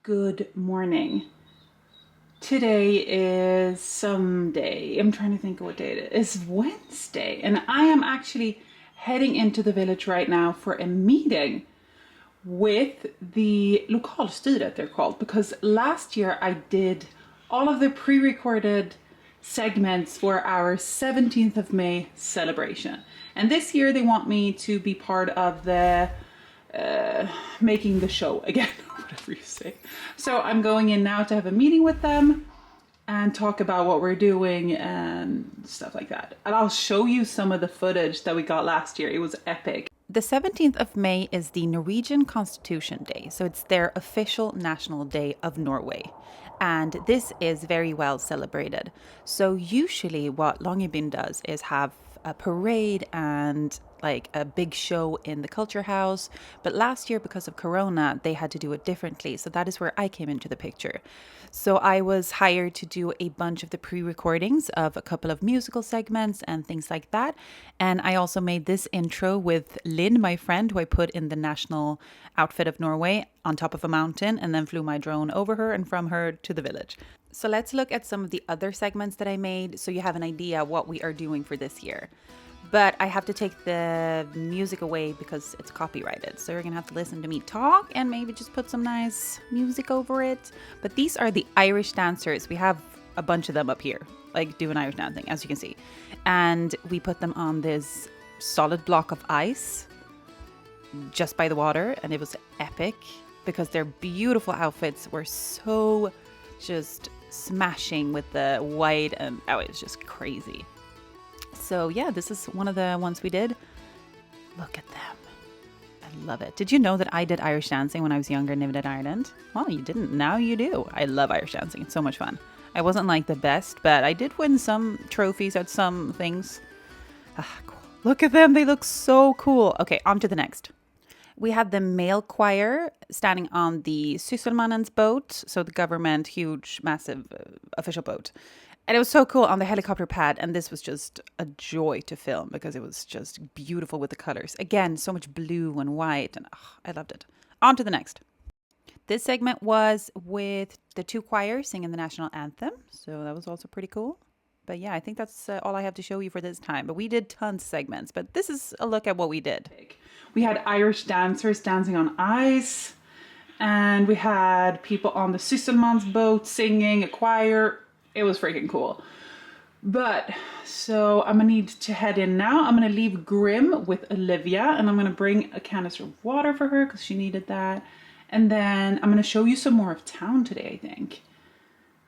Good morning. Today is someday. I'm trying to think of what day it is. It's Wednesday, and I am actually heading into the village right now for a meeting with the lokalstyret, they're called, because last year I did all of the pre-recorded segments for our 17th of May celebration. And this year they want me to be part of the making the show again, or whatever you say. So I'm going in now to have a meeting with them and talk about what we're doing and stuff like that. And I'll show you some of the footage that we got last year. It was epic. The 17th of May is the Norwegian Constitution Day, so it's their official national day of Norway. And this is very well celebrated. So usually what Longyearbyen does is have a parade and like a big show in the culture house. But last year, because of Corona, they had to do it differently. So that is where I came into the picture. So I was hired to do a bunch of the pre-recordings of a couple of musical segments and things like that. And I also made this intro with Lynn, my friend, who I put in the national outfit of Norway on top of a mountain and then flew my drone over her and from her to the village. So let's look at some of the other segments that I made so you have an idea what we are doing for this year. But I have to take the music away because it's copyrighted. So you're going to have to listen to me talk and maybe just put some nice music over it. But these are the Irish dancers. We have a bunch of them up here, like doing Irish dancing, as you can see. And we put them on this solid block of ice just by the water. And it was epic because their beautiful outfits were so just smashing with the white. And oh, it was just crazy. So yeah, this is one of the ones we did. Look at them. I love it. Did you know that I did Irish dancing when I was younger and lived in Ireland? Well, you didn't. Now you do. I love Irish dancing. It's so much fun. I wasn't like the best, but I did win some trophies at some things. Cool. Look at them. They look so cool. Okay, on to the next. We had the male choir standing on the Sysselmannens boat. So the government, huge, massive official boat. And it was so cool on the helicopter pad. And this was just a joy to film because it was just beautiful with the colors. Again, so much blue and white. And I loved it. On to the next. This segment was with the two choirs singing the national anthem. So that was also pretty cool. But yeah, I think that's all I have to show you for this time. But we did tons of segments. But this is a look at what we did. We had Irish dancers dancing on ice. And we had people on the Sysselmann's boat singing, a choir. It was freaking cool. But so I'm gonna need to head in now. I'm gonna leave Grim with Olivia and I'm gonna bring a canister of water for her because she needed that. And then I'm gonna show you some more of town today, I think.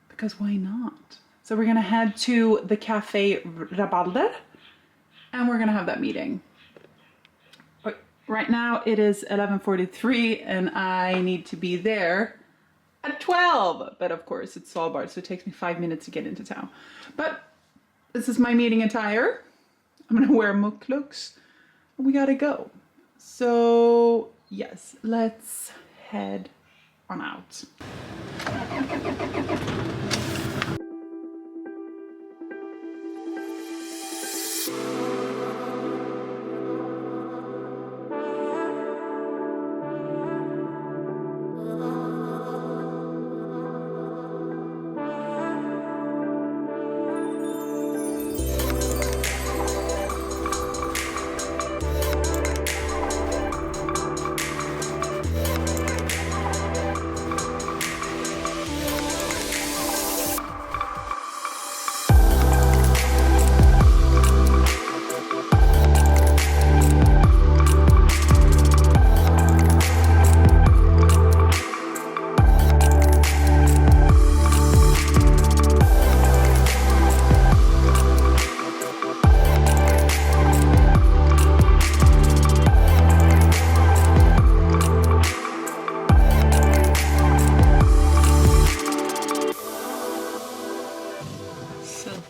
Because why not? So we're gonna head to the Cafe Rabalder and we're gonna have that meeting. Right now it is 11:43 and I need to be there at 12, but of course it's Svalbard, so it takes me 5 minutes to get into town. But this is my meeting attire. I'm gonna wear muklux, and we gotta go. So yes, let's head on out.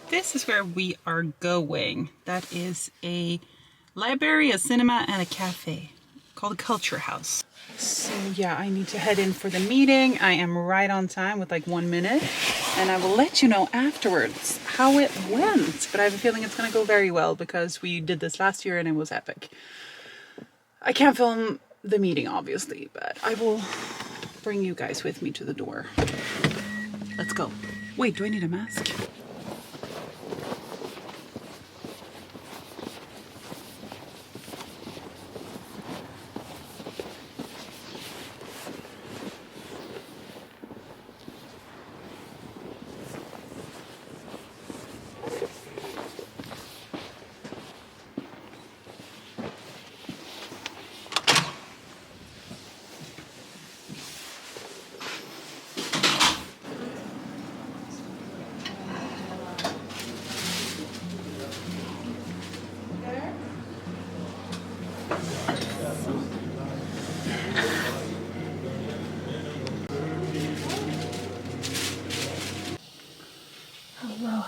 This is where we are going. That is a library, a cinema, and a cafe called the Culture House. So yeah, I need to head in for the meeting. I am right on time with like 1 minute. And I will let you know afterwards how it went. But I have a feeling it's going to go very well because we did this last year and it was epic. I can't film the meeting, obviously, but I will bring you guys with me to the door. Let's go. Wait, do I need a mask?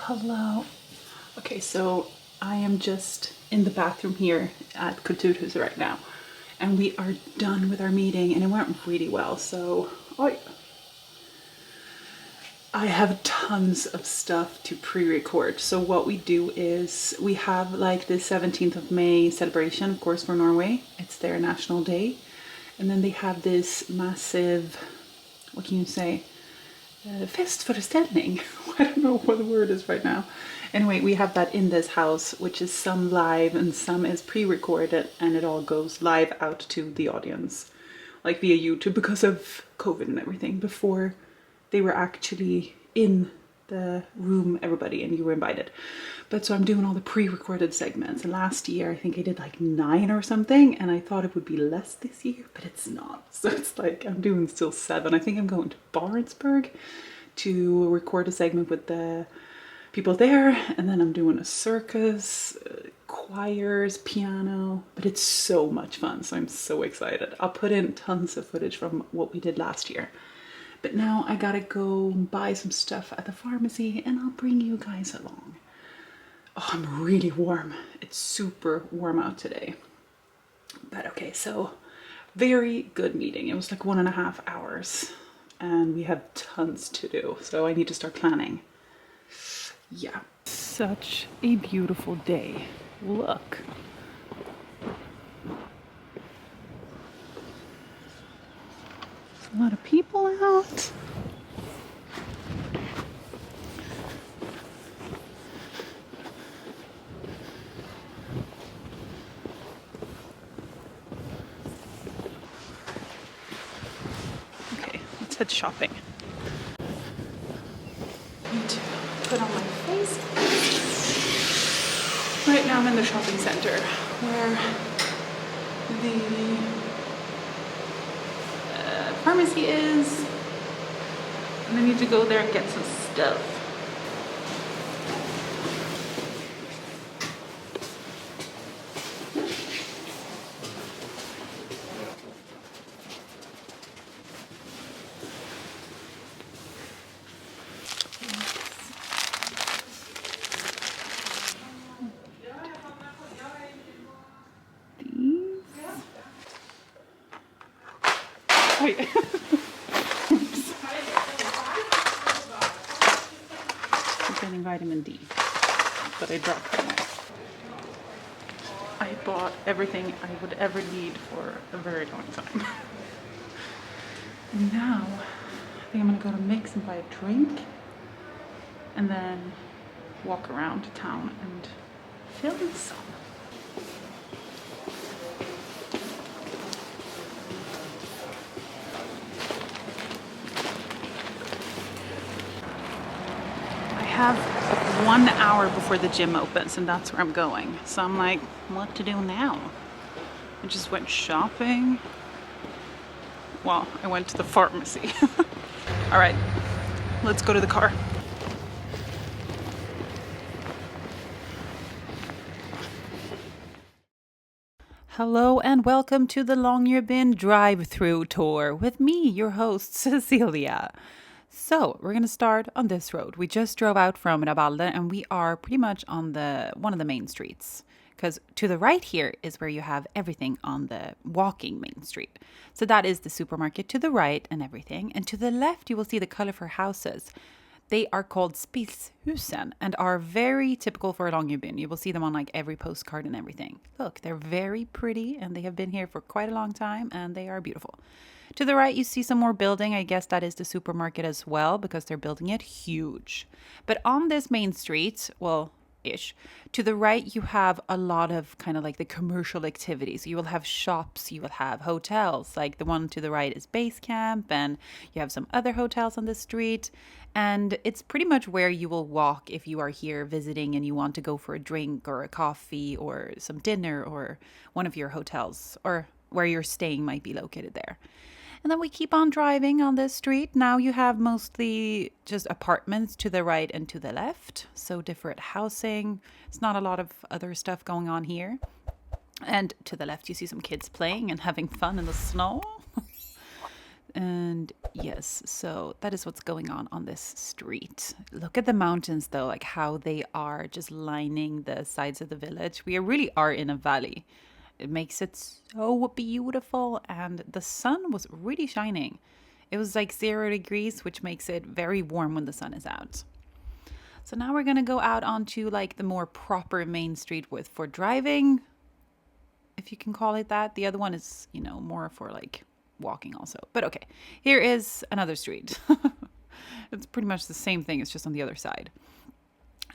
Hello. Okay, so I am just in the bathroom here at Kulturhuset right now, and we are done with our meeting, and it went really well. So I have tons of stuff to pre-record. So what we do is we have like the 17th of May celebration, of course, for Norway. It's their national day, and then they have this massive, what can you say? Festföreställning. I don't know what the word is right now. Anyway, we have that in this house, which is some live and some is pre-recorded, and it all goes live out to the audience, like via YouTube, because of COVID and everything. Before they were actually in the room, everybody, and you were invited. But so I'm doing all the pre-recorded segments, and last year I think I did like 9 or something, and I thought it would be less this year, but it's not. So it's like I'm doing still 7. I think I'm going to Barentsburg to record a segment with the people there, and then I'm doing a circus, choirs, piano, but it's so much fun, so I'm so excited. I'll put in tons of footage from what we did last year. But now I gotta go buy some stuff at the pharmacy, and I'll bring you guys along. Oh, I'm really warm. It's super warm out today. But okay, so very good meeting. It was like 1.5 hours, and we had tons to do. So I need to start planning. Yeah. Such a beautiful day. Look. There's a lot of people out. Head shopping. Need to put on my face. Right now I'm in the shopping center where the pharmacy is, and I need to go there and get some stuff. Wait. Oops. I'm getting vitamin D, but I dropped it. I bought everything I would ever need for a very long time. And now I think I'm gonna go to Mix and buy a drink, and then walk around town and film some. I have 1 hour before the gym opens, and that's where I'm going. So I'm like, what to do now? I just went shopping. Well, I went to the pharmacy. All right, let's go to the car. Hello and welcome to the Longyearbyen drive-through tour with me, your host, Cecilia. So we're going to start on this road. We just drove out from Rabalder, and we are pretty much on one of the main streets. Because to the right here is where you have everything on the walking main street. So that is the supermarket to the right and everything. And to the left, you will see the colorful houses. They are called Spilshusen and are very typical for Longyearbyen. You will see them on like every postcard and everything. Look, they're very pretty, and they have been here for quite a long time, and they are beautiful. To the right, you see some more building. I guess that is the supermarket as well because they're building it huge. But on this main street, well, ish. To the right, you have a lot of kind of like the commercial activities. You will have shops, you will have hotels. Like the one to the right is base camp, and you have some other hotels on the street. And it's pretty much where you will walk if you are here visiting and you want to go for a drink or a coffee or some dinner, or one of your hotels or where you're staying might be located there. And then we keep on driving on this street. Now you have mostly just apartments to the right and to the left. So different housing. It's not a lot of other stuff going on here. And to the left, you see some kids playing and having fun in the snow. And yes, so that is what's going on this street. Look at the mountains though, like how they are just lining the sides of the village. We really are in a valley. It makes it so beautiful, and the sun was really shining. It was like 0 degrees, which makes it very warm when the sun is out. So now we're gonna go out onto like the more proper main street for driving, if you can call it that. The other one is, you know, more for like walking also. But okay, here is another street. It's pretty much the same thing, it's just on the other side.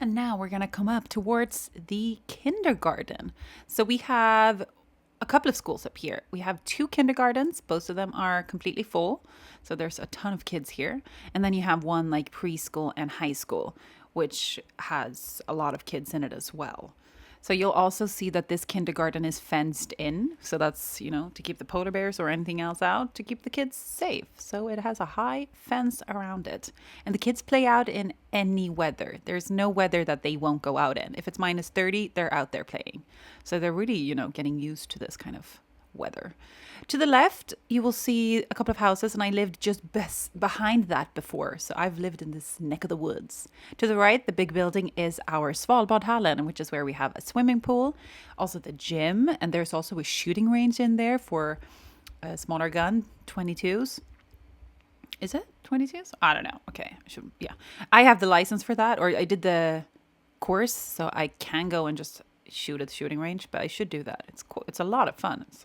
And now we're going to come up towards the kindergarten. So we have a couple of schools up here. We have 2 kindergartens. Both of them are completely full. So there's a ton of kids here. And then you have one like preschool and high school, which has a lot of kids in it as well. So you'll also see that this kindergarten is fenced in. So that's, you know, to keep the polar bears or anything else out, to keep the kids safe. So it has a high fence around it. And the kids play out in any weather. There's no weather that they won't go out in. If it's minus 30, they're out there playing. So they're really, you know, getting used to this kind of weather. To the left, you will see a couple of houses, and I lived just behind that before. So I've lived in this neck of the woods. To the right, the big building is our Svalbardhallen, which is where we have a swimming pool, also the gym, and there's also a shooting range in there for a smaller gun, 22s. Is it 22s? I don't know. Okay, yeah. I have the license for that, or I did the course, so I can go and just shoot at the shooting range, but I should do that. It's a lot of fun. It's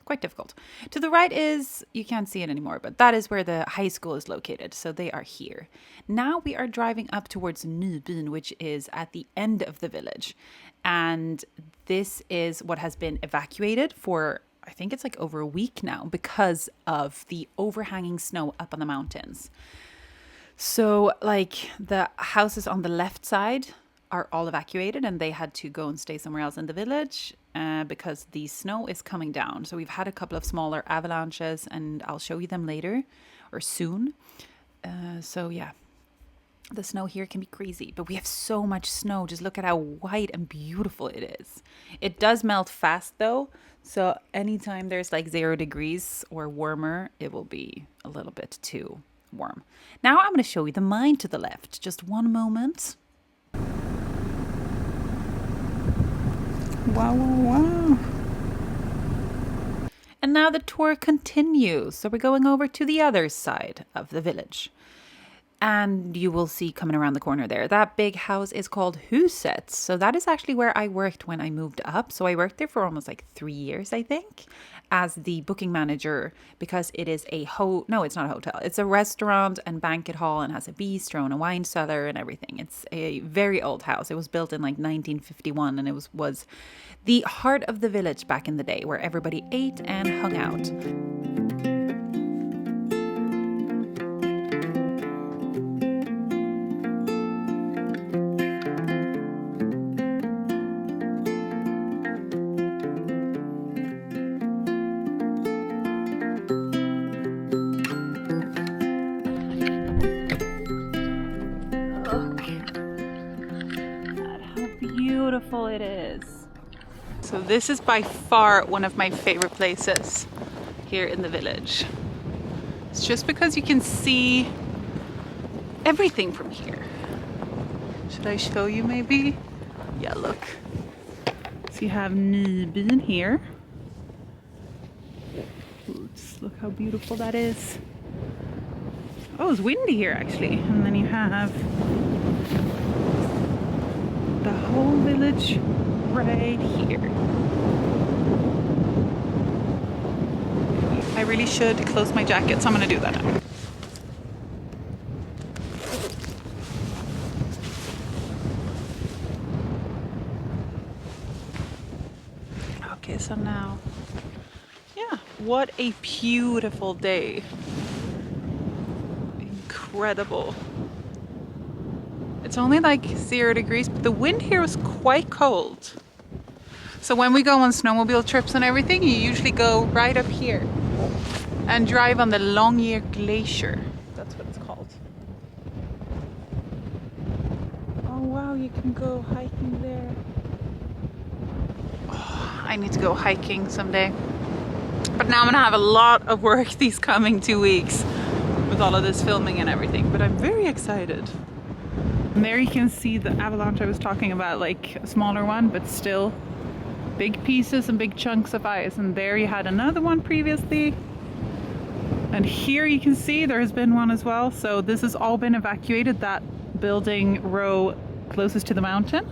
quite difficult. To the right is, you can't see it anymore, but that is where the high school is located. So they are here. Now we are driving up towards Nybyen, which is at the end of the village. And this is what has been evacuated for, I think it's like over a week now, because of the overhanging snow up on the mountains. So like the houses on the left side are all evacuated, and they had to go and stay somewhere else in the village because the snow is coming down. So we've had a couple of smaller avalanches, and I'll show you them later or soon. So yeah, the snow here can be crazy, but we have so much snow. Just look at how white and beautiful it is. It does melt fast though. So anytime there's like 0 degrees or warmer, it will be a little bit too warm. Now I'm going to show you the mine to the left. Just one moment. Wow, wow, wow. And now the tour continues. So we're going over to the other side of the village. And you will see coming around the corner there, that big house is called Huset. So that is actually where I worked when I moved up. So I worked there for almost like 3 years, I think, as the booking manager, because it is no, it's not a hotel. It's a restaurant and banquet hall, and has a bistro and a wine cellar and everything. It's a very old house. It was built in like 1951, and it was the heart of the village back in the day, where everybody ate and hung out. Beautiful it is. So this is by far one of my favorite places here in the village. It's just because you can see everything from here. Should I show you maybe? Yeah, look. So you have Nybyen here. Oops, look how beautiful that is. Oh, it's windy here actually. And then you have the whole village right here. I really should close my jacket, so I'm gonna do that now. Okay, so now, yeah, what a beautiful day. Incredible. It's only like 0 degrees, but the wind here was quite cold. So when we go on snowmobile trips and everything, you usually go right up here and drive on the Longyearbyen Glacier. That's what it's called. Oh wow, you can go hiking there. Oh, I need to go hiking someday. But now I'm gonna have a lot of work these coming 2 weeks with all of this filming and everything, but I'm very excited. And there you can see the avalanche I was talking about, like a smaller one, but still big pieces and big chunks of ice. And there you had another one previously. And here you can see there has been one as well. So this has all been evacuated, that building row closest to the mountain.